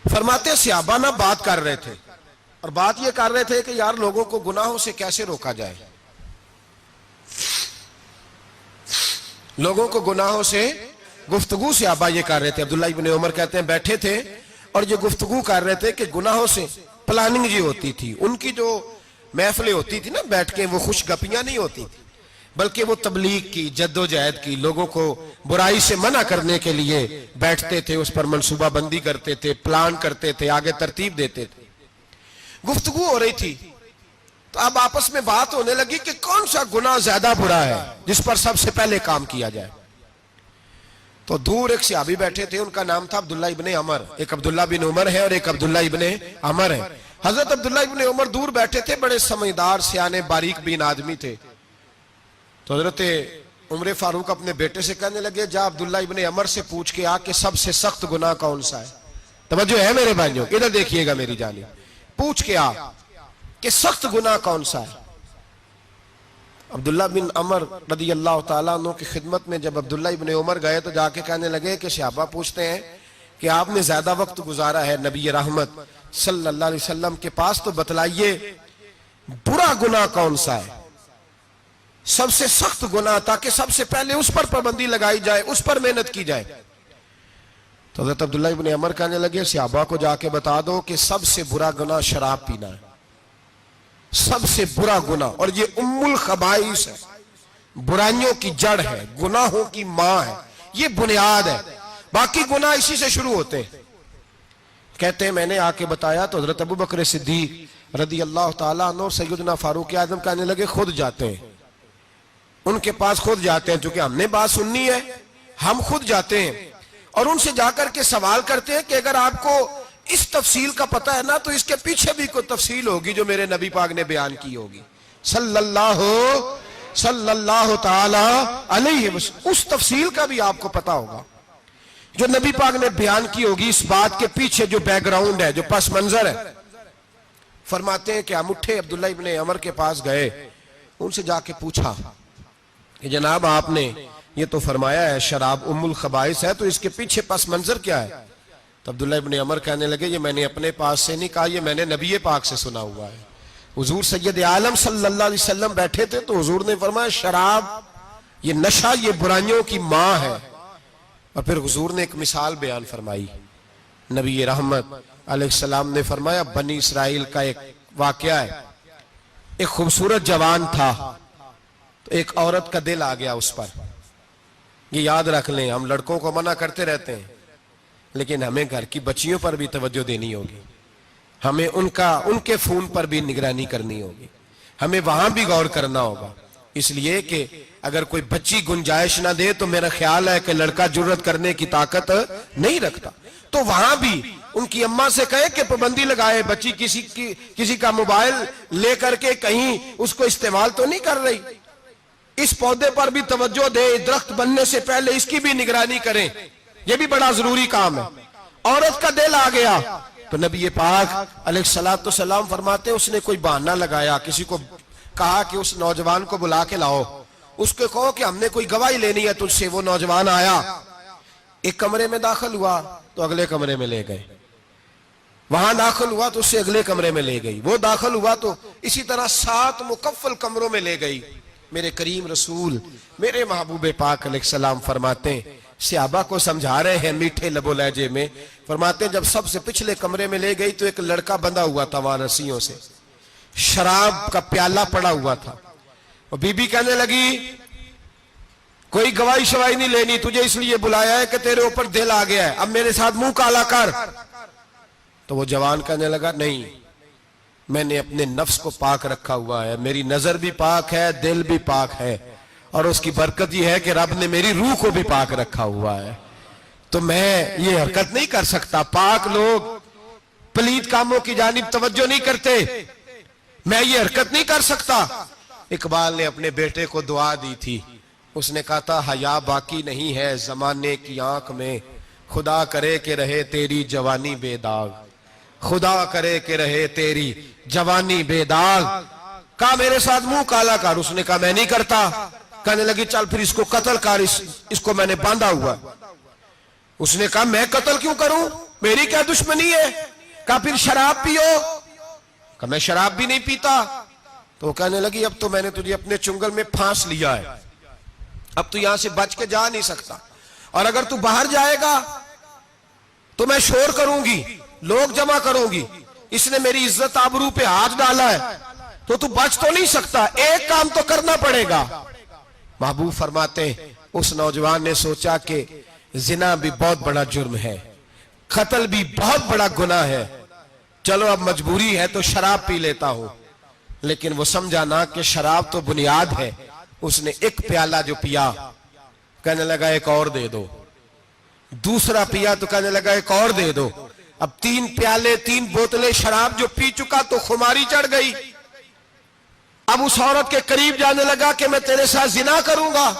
فرماتے ہیں صحابہ نہ بات کر رہے تھے، اور بات یہ کر رہے تھے کہ یار لوگوں کو گناہوں سے کیسے روکا جائے، لوگوں کو گناہوں سے گفتگو صحابہ یہ کر رہے تھے۔ عبداللہ ابن عمر کہتے ہیں بیٹھے تھے اور یہ گفتگو کر رہے تھے کہ گناہوں سے پلاننگ یہ ہوتی تھی، ان کی جو محفلیں ہوتی تھی نا بیٹھ کے، وہ خوش گپیاں نہیں ہوتی تھی بلکہ وہ تبلیغ کی، جد و جہد کی، لوگوں کو برائی سے منع کرنے کے لیے بیٹھتے تھے، اس پر منصوبہ بندی کرتے تھے، پلان کرتے تھے، آگے ترتیب دیتے تھے۔ گفتگو ہو رہی تھی تو اب آپس میں بات ہونے لگی کہ کون سا گناہ زیادہ برا ہے جس پر سب سے پہلے کام کیا جائے۔ تو دور ایک صحابی بیٹھے تھے، ان کا نام تھا عبداللہ ابن عمر، ایک عبداللہ بن عمر ہے اور ایک عبداللہ ابن عمر ہے۔ حضرت عبداللہ ابن عمر دور بیٹھے تھے، بڑے سمجھدار سیانے باریک بین آدمی تھے۔ تو حضرت عمر فاروق اپنے بیٹے سے کہنے لگے جا عبداللہ ابن عمر سے پوچھ کے آ کہ سب سے سخت گناہ کون سا ہے۔ توجہ ہے میرے بھائیوں، ادھر دیکھیے گا میری جانب، پوچھ کے آ کہ سخت گناہ کون سا ہے۔ عبداللہ بن عمر رضی اللہ تعالیٰ عنہ کی خدمت میں جب عبداللہ ابن عمر گئے تو جا کے کہنے لگے کہ صحابہ پوچھتے ہیں کہ آپ نے زیادہ وقت گزارا ہے نبی رحمت صلی اللہ علیہ وسلم کے پاس، تو بتلائیے برا گناہ کون سا ہے، سب سے سخت گناہ، تاکہ سب سے پہلے اس پر پابندی لگائی جائے، اس پر محنت کی جائے۔ تو حضرت عبداللہ ابن عمر کہنے لگے صحابہ کو جا کے بتا دو کہ سب سے برا گناہ شراب پینا ہے، سب سے برا گناہ، اور یہ ام الخبائث ہے، برائیوں کی جڑ ہے، گناہوں کی ماں ہے، یہ بنیاد ہے، باقی گناہ اسی سے شروع ہوتے ہیں۔ کہتے ہیں میں نے آ کے بتایا تو حضرت ابو بکر صدیق رضی اللہ تعالیٰ عنہ اور سیدنا فاروق اعظم کہنے لگے خود جاتے ہیں، ان کے پاس خود جاتے ہیں، چونکہ ہم نے بات سننی ہے ہم خود جاتے ہیں اور ان سے جا کر کے سوال کرتے ہیں کہ اگر آپ کو اس تفصیل کا پتہ ہے نا تو اس کے پیچھے بھی کوئی تفصیل ہوگی جو میرے نبی پاک نے بیان کی ہوگی صلی اللہ تعالی علیہ وسلم، اس تفصیل کا بھی آپ کو پتہ ہوگا جو نبی پاک نے بیان کی ہوگی، اس بات کے پیچھے جو بیک گراؤنڈ ہے، جو پس منظر ہے۔ فرماتے ہیں کہ ہم اٹھے، عبداللہ ابن عمر کے پاس گئے، ان سے جا کے پوچھا کہ جناب آپ نے یہ تو فرمایا ہے شراب ام الخبائث ہے، تو اس کے پیچھے پس منظر کیا ہے؟ تو عبداللہ ابن عمر کہنے لگے یہ میں نے اپنے پاس سے نہیں کہا، یہ میں نے نبی پاک سے سنا ہوا ہے۔ حضور سید عالم صلی اللہ علیہ وسلم بیٹھے تھے تو حضور نے فرمایا شراب، یہ نشہ، یہ برائیوں کی ماں ہے۔ اور پھر حضور نے ایک مثال بیان فرمائی، نبی رحمت علیہ السلام نے فرمایا بنی اسرائیل کا ایک واقعہ ہے، ایک خوبصورت جوان تھا تو ایک عورت کا دل آ گیا اس پر۔ یہ یاد رکھ لیں، ہم لڑکوں کو منع کرتے رہتے ہیں لیکن ہمیں گھر کی بچیوں پر بھی توجہ دینی ہوگی، ہمیں ان کے فون پر بھی نگرانی کرنی ہوگی، ہمیں وہاں بھی غور کرنا ہوگا، اس لیے کہ اگر کوئی بچی گنجائش نہ دے تو میرا خیال ہے کہ لڑکا جرت کرنے کی طاقت نہیں رکھتا، تو وہاں بھی ان کی اماں سے کہے کہ پابندی لگائے، بچی کسی کا موبائل لے کر کے کہیں اس کو استعمال تو نہیں کر رہی، اس پودے پر بھی توجہ دے، درخت بننے سے پہلے اس کی بھی نگرانی کریں، یہ بھی بڑا ضروری کام ہے۔ عورت کا دل آ گیا تو نبی پاک علیہ السلام فرماتے اس نے کوئی بہانہ لگایا، کسی کو کہا کہ اس نوجوان کو بلا کے لاؤ، اس کو کہو کہ ہم نے کوئی گواہی لینی ہے تجھ سے۔ وہ نوجوان آیا، ایک کمرے میں داخل ہوا تو اگلے کمرے میں لے گئے، وہاں داخل ہوا تو اس سے اگلے کمرے میں لے گئی، وہ داخل ہوا تو اسی طرح 7 مکفل کمروں میں لے گئی۔ میرے کریم رسول میرے محبوب پاک علیہ السلام فرماتے ہیں، صحابہ کو سمجھا رہے ہیں میٹھے لب و لہجے میں، فرماتے ہیں جب سب سے پچھلے کمرے میں لے گئی تو ایک لڑکا بندھا ہوا تھا وہاں رسیوں سے، شراب کا پیالہ پڑا ہوا تھا، اور بی بی کہنے لگی کوئی گواہی شواہی نہیں لینی، تجھے اس لیے بلایا ہے کہ تیرے اوپر دل آ گیا ہے، اب میرے ساتھ منہ کالا کر۔ تو وہ جوان کہنے لگا نہیں، میں نے اپنے نفس کو پاک رکھا ہوا ہے، میری نظر بھی پاک ہے، دل بھی پاک ہے، اور اس کی برکت یہ ہے کہ رب نے میری روح کو بھی پاک رکھا ہوا ہے، تو میں یہ حرکت نہیں کر سکتا۔ پاک لوگ پلید کاموں کی جانب توجہ نہیں کرتے، میں یہ حرکت نہیں کر سکتا۔ اقبال نے اپنے بیٹے کو دعا دی تھی، اس نے کہا تھا حیا باقی نہیں ہے زمانے کی آنکھ میں، خدا کرے کہ رہے تیری جوانی بے داغ، خدا کرے کہ رہے تیری جوانی بے داغ۔ کہا میرے ساتھ منہ کالا کر، اس نے کہا میں نہیں کرتا۔ کہنے لگی چل پھر اس کو قتل کر، اس کو میں نے باندھا ہوا۔ اس نے کہا میں قتل کیوں کروں، میری کیا دشمنی ہے؟ کہا پھر شراب پیو؟ کہا میں شراب بھی نہیں پیتا۔ تو وہ کہنے لگی اب تو میں نے تجھے اپنے چنگل میں پھانس لیا ہے، اب تو یہاں سے بچ کے جا نہیں سکتا، اور اگر تو باہر جائے گا تو میں شور کروں گی، لوگ جمع کروں گی، اس نے میری عزت آبرو پہ ہاتھ ڈالا ہے، تو بچ تو نہیں سکتا، ایک کام تو کرنا پڑے گا۔ محبوب فرماتے اس نوجوان نے سوچا کہ زنا بھی بہت بڑا جرم ہے، قتل بھی بہت بڑا گناہ ہے، چلو اب مجبوری ہے تو شراب پی لیتا ہوں۔ لیکن وہ سمجھا نہ کہ شراب تو بنیاد ہے۔ اس نے ایک پیالہ جو پیا، کہنے لگا ایک اور دے دو، دوسرا پیا تو کہنے لگا ایک اور دے دو، اب 3 پیالے 3 بوتلیں شراب جو پی چکا تو خماری چڑھ گئی۔ اب اس عورت کے قریب جانے لگا کہ میں تیرے ساتھ زنا کروں گا۔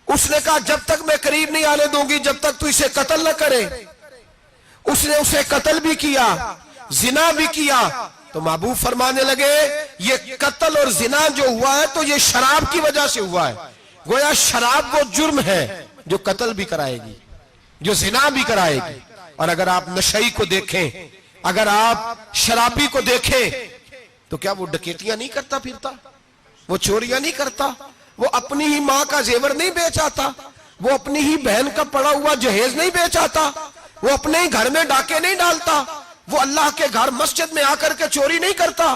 اس نے کہا جب تک میں قریب نہیں آنے دوں گی جب تک تو اسے قتل نہ کرے۔ اس نے اسے قتل بھی کیا، زنا بھی کیا۔ تو محبوب فرمانے لگے یہ قتل اور زنا جو ہوا ہے تو یہ شراب کی وجہ سے ہوا ہے، گویا شراب وہ جرم ہے جو قتل بھی کرائے گی، جو زنا بھی کرائے گی۔ اور اگر آپ نشئی کو دیکھیں، اگر آپ شرابی کو دیکھیں تو کیا وہ ڈکیتیاں نہیں کرتا پھرتا؟ وہ چوریاں نہیں کرتا؟ وہ اپنی ہی ماں کا زیور نہیں بیچ آتا؟ وہ اپنی ہی بہن کا پڑا ہوا جہیز نہیں بیچ آتا؟ وہ اپنے ہی گھر میں ڈاکے نہیں ڈالتا؟ وہ اللہ کے گھر مسجد میں آ کر کے چوری نہیں کرتا؟